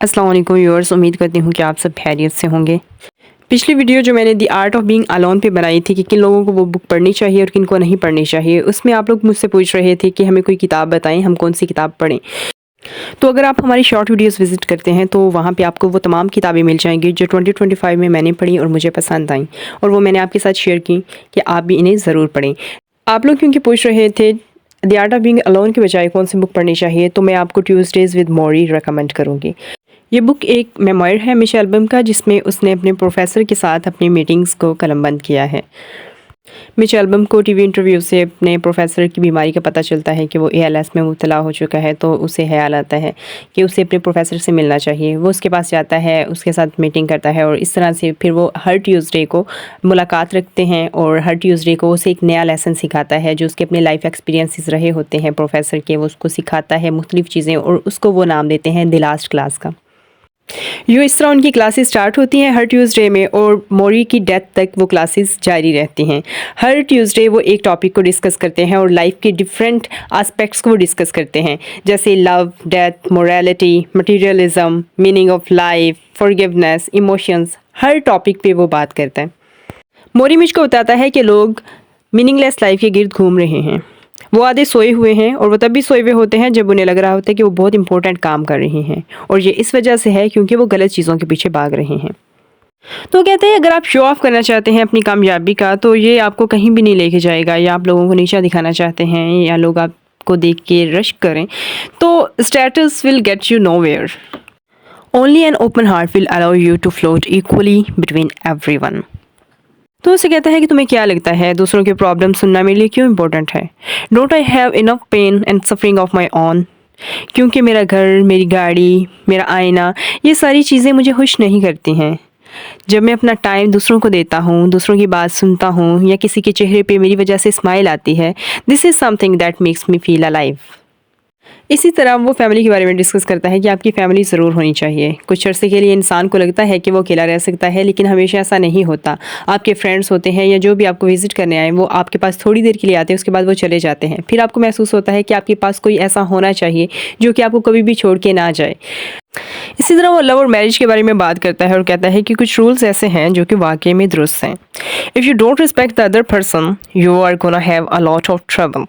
अस्सलाम वालेकुम व्यूअर्स, उम्मीद करती हूँ कि आप सब खैरियत से होंगे। पिछली वीडियो जो मैंने the art of being alone पे बनाई थी कि किन लोगों को वो बुक पढ़नी चाहिए और किन को नहीं पढ़नी चाहिए, उसमें आप लोग मुझसे पूछ रहे थे कि हमें कोई किताब बताएं, हम कौन सी किताब पढ़ें। तो अगर आप हमारी शॉर्ट वीडियोस विजिट करते हैं तो वहाँ पे आपको वो तमाम किताबें मिल जाएंगी जो 2025 में मैंने पढ़ी और मुझे पसंद आई, और वो मैंने आपके साथ शेयर की कि आप भी इन्हें ज़रूर पढ़ें। आप लोग क्योंकि पूछ रहे थे the art of being alone के बजाय कौन सी बुक पढ़नी चाहिए, तो मैं आपको ट्यूज़डेज़ विद मौरी रिकमेंड करूँगी। ये बुक एक मेमोयर है मिशेल एल्बम का, जिसमें उसने अपने प्रोफेसर के साथ अपनी मीटिंग्स को कलमबंद किया है। मिशेल एल्बम को टीवी इंटरव्यू से अपने प्रोफेसर की बीमारी का पता चलता है कि वो एएलएस में मुब्तला हो चुका है, तो उसे ख्याल आता है कि उसे अपने प्रोफेसर से मिलना चाहिए। वो उसके पास जाता है, उसके साथ मीटिंग करता है, और इस तरह से फिर वो हर ट्यूसडे को मुलाकात रखते हैं और हर ट्यूसडे को उसे एक नया लेसन सिखाता है जो उसके अपने लाइफ एक्सपीरियंसेस रहे होते हैं प्रोफेसर के। वो उसको सिखाता है मुख्तलिफ़ चीज़ें और उसको वो नाम देते हैं द लास्ट क्लास का। यूँ इस तरह उनकी क्लासेस स्टार्ट होती हैं हर ट्यूसडे में, और मौरी की डेथ तक वो क्लासेस जारी रहती हैं। हर ट्यूसडे वो एक टॉपिक को डिस्कस करते हैं और लाइफ के डिफरेंट एस्पेक्ट्स को वो डिस्कस करते हैं, जैसे love, death, morality, materialism, meaning of life, forgiveness, emotions. Her topic पे वो बात करता है। मौरी मुझको बताता है कि लोग मीनिंगलेस लाइफ के गिर्द घूम रहे हैं। वो आधे सोए हुए हैं, और वो तब भी सोए हुए होते हैं जब उन्हें लग रहा होता है कि वो बहुत इंपॉर्टेंट काम कर रहे हैं, और ये इस वजह से है क्योंकि वो गलत चीज़ों के पीछे भाग रहे हैं। तो कहते हैं अगर आप शो ऑफ करना चाहते हैं अपनी कामयाबी का, तो ये आपको कहीं भी नहीं लेके जाएगा, या आप लोगों को नीचा दिखाना चाहते हैं या लोग आपको देख के रश करें, तो status will get you nowhere. Only an open heart will allow you to float equally between everyone. तो उसे कहता है कि तुम्हें क्या लगता है दूसरों के प्रॉब्लम सुनना मेरे लिए क्यों इम्पोर्टेंट है? Don't I have enough pain and suffering of my own? क्योंकि मेरा घर, मेरी गाड़ी, मेरा आईना, ये सारी चीज़ें मुझे खुश नहीं करती हैं। जब मैं अपना टाइम दूसरों को देता हूँ, दूसरों की बात सुनता हूँ, या किसी के चेहरे पे मेरी वजह से स्माइल आती है, this is something that makes me feel alive. इसी तरह वो फैमिली के बारे में डिस्कस करता है कि आपकी फ़ैमिली ज़रूर होनी चाहिए। कुछ अरसे के लिए इंसान को लगता है कि वो अकेला रह सकता है, लेकिन हमेशा ऐसा नहीं होता। आपके फ्रेंड्स होते हैं या जो भी आपको विज़िट करने आए, वो आपके पास थोड़ी देर के लिए आते हैं, उसके बाद वो चले जाते हैं। फिर आपको महसूस होता है कि आपके पास कोई ऐसा होना चाहिए जो कि आपको कभी भी छोड़ के ना जाए। इसी तरह वो लव और मैरिज के बारे में बात करता है और कहता है कि कुछ रूल्स ऐसे हैं जो कि वाकई में दुरुस्त हैं। If you don't respect the other person, you are gonna have a lot of trouble.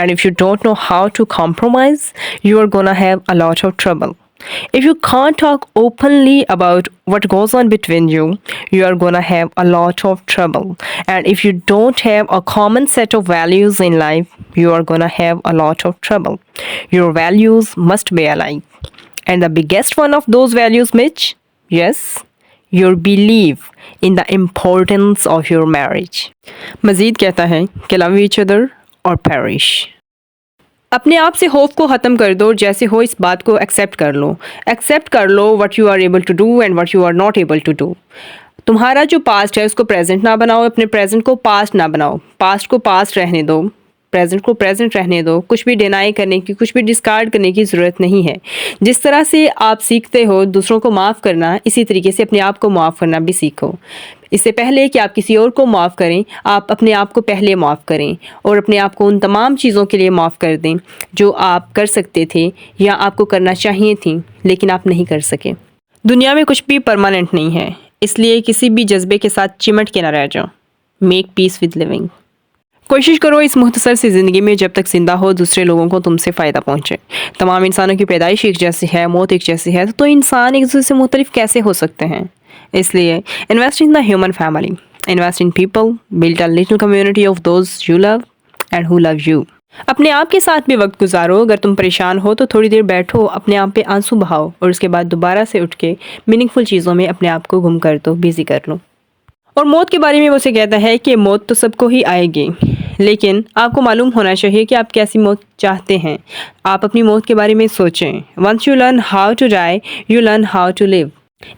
And if you don't know how to compromise, you are gonna have a lot of trouble. If you can't talk openly about what goes on between you, you are gonna have a lot of trouble. And if you don't have a common set of values in life, you are gonna have a lot of trouble. Your values must be alike. And the biggest one of those values, Mitch? Yes, your belief in the importance of your marriage. मज़ीद कहता है कि love each other और perish. अपने आप से खौफ को ख़त्म कर दो, जैसे हो इस बात को एक्सेप्ट कर लो। एक्सेप्ट कर लो what you are able to do and what you are not able to do. तुम्हारा जो पास्ट है उसको प्रेजेंट ना बनाओ, अपने प्रेजेंट को पास्ट ना बनाओ। पास्ट को पास्ट रहने दो, प्रेजेंट को प्रेजेंट रहने दो। कुछ भी डिनाई करने की, कुछ भी डिस्कार्ड करने की ज़रूरत नहीं है। जिस तरह से आप सीखते हो दूसरों को माफ़ करना, इसी तरीके से अपने आप को माफ़ करना भी सीखो। इससे पहले कि आप किसी और को माफ़ करें, आप अपने आप को पहले माफ़ करें और अपने आप को उन तमाम चीज़ों के लिए माफ़ कर दें जो आप कर सकते थे या आपको करना चाहिए थी लेकिन आप नहीं कर सके। दुनिया में कुछ भी परमानेंट नहीं है, इसलिए किसी भी जज्बे के साथ चिमट के ना रह जाओ। Make peace with living. कोशिश करो इस मुख्तसर सी ज़िंदगी में जब तक ज़िंदा हो दूसरे लोगों को तुमसे फ़ायदा पहुँचे। तमाम इंसानों की पैदाइश एक जैसी है, मौत एक जैसी है, तो इंसान एक दूसरे से मुख्तलिफ कैसे हो सकते हैं? इसलिए invest in the human family, invest in people, build a little community of those you love and who love you. अपने आप के साथ भी वक्त गुजारो। अगर तुम परेशान हो तो थोड़ी देर बैठो, अपने आप पे आंसू बहाओ और उसके बाद दोबारा से उठ के मीनिंगफुल चीज़ों में अपने आप को गुम कर दो, बिज़ी कर लो। और मौत के बारे में वो उसे कहता है कि मौत तो सबको ही आएगी, लेकिन आपको मालूम होना चाहिए कि आप कैसी मौत चाहते हैं। आप अपनी मौत के बारे में सोचें। Once you learn how to die, you learn how to live.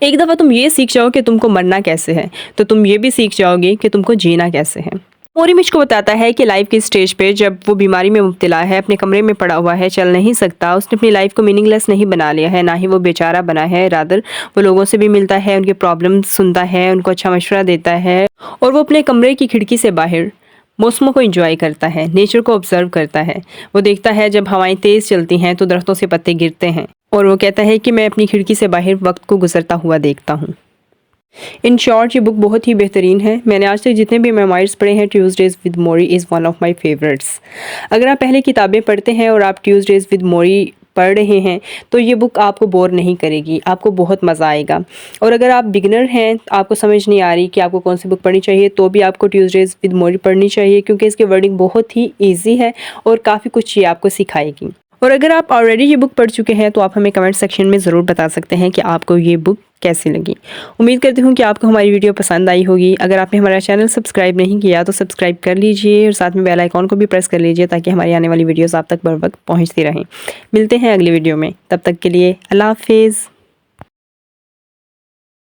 एक दफ़ा तुम ये सीख जाओ कि तुमको मरना कैसे है, तो तुम ये भी सीख जाओगे कि तुमको जीना कैसे है। मौरी मुझको बताता है कि लाइफ के स्टेज पे जब वो बीमारी में मुब्तला है, अपने कमरे में पड़ा हुआ है, चल नहीं सकता, उसने अपनी लाइफ को मीनिंगलेस नहीं बना लिया है, ना ही वो बेचारा बना है। रादर वो लोगों से भी मिलता है, उनके प्रॉब्लम्स सुनता है, उनको अच्छा मशवरा देता है, और वो अपने कमरे की खिड़की से बाहर मौसमों को एंजॉय करता है, नेचर को ऑब्जर्व करता है। वो देखता है जब हवाएं तेज़ चलती हैं तो दरख्तों से पत्ते गिरते हैं, और वो कहता है कि मैं अपनी खिड़की से बाहर वक्त को गुजरता हुआ देखता हूँ। इन शॉर्ट ये बुक बहुत ही बेहतरीन है। मैंने आज तक जितने भी मेमोइर्स पढ़े हैं, Tuesdays with Mori is one of my favourites. अगर आप पहले किताबें पढ़ते हैं और आप ट्यूसडेज विद मोरी पढ़ रहे हैं तो ये बुक आपको बोर नहीं करेगी, आपको बहुत मज़ा आएगा। और अगर आप बिगिनर हैं, आपको समझ नहीं आ रही कि आपको कौन सी बुक पढ़नी चाहिए, तो भी आपको ट्यूसडेज विद मोरी पढ़नी चाहिए, क्योंकि इसकी वर्डिंग बहुत ही ईजी है और काफ़ी कुछ ये आपको सिखाएगी। और अगर आप ऑलरेडी ये बुक पढ़ चुके हैं तो आप हमें कमेंट सेक्शन में ज़रूर बता सकते हैं कि आपको ये बुक कैसी लगी। उम्मीद करती हूँ कि आपको हमारी वीडियो पसंद आई होगी। अगर आपने हमारा चैनल सब्सक्राइब नहीं किया तो सब्सक्राइब कर लीजिए और साथ में बेल आइकॉन को भी प्रेस कर लीजिए, ताकि हमारी आने वाली वीडियोस आप तक बर वक्त पहुँचती रहें। मिलते हैं अगली वीडियो में, तब तक के लिए अल्लाह हाफिज़।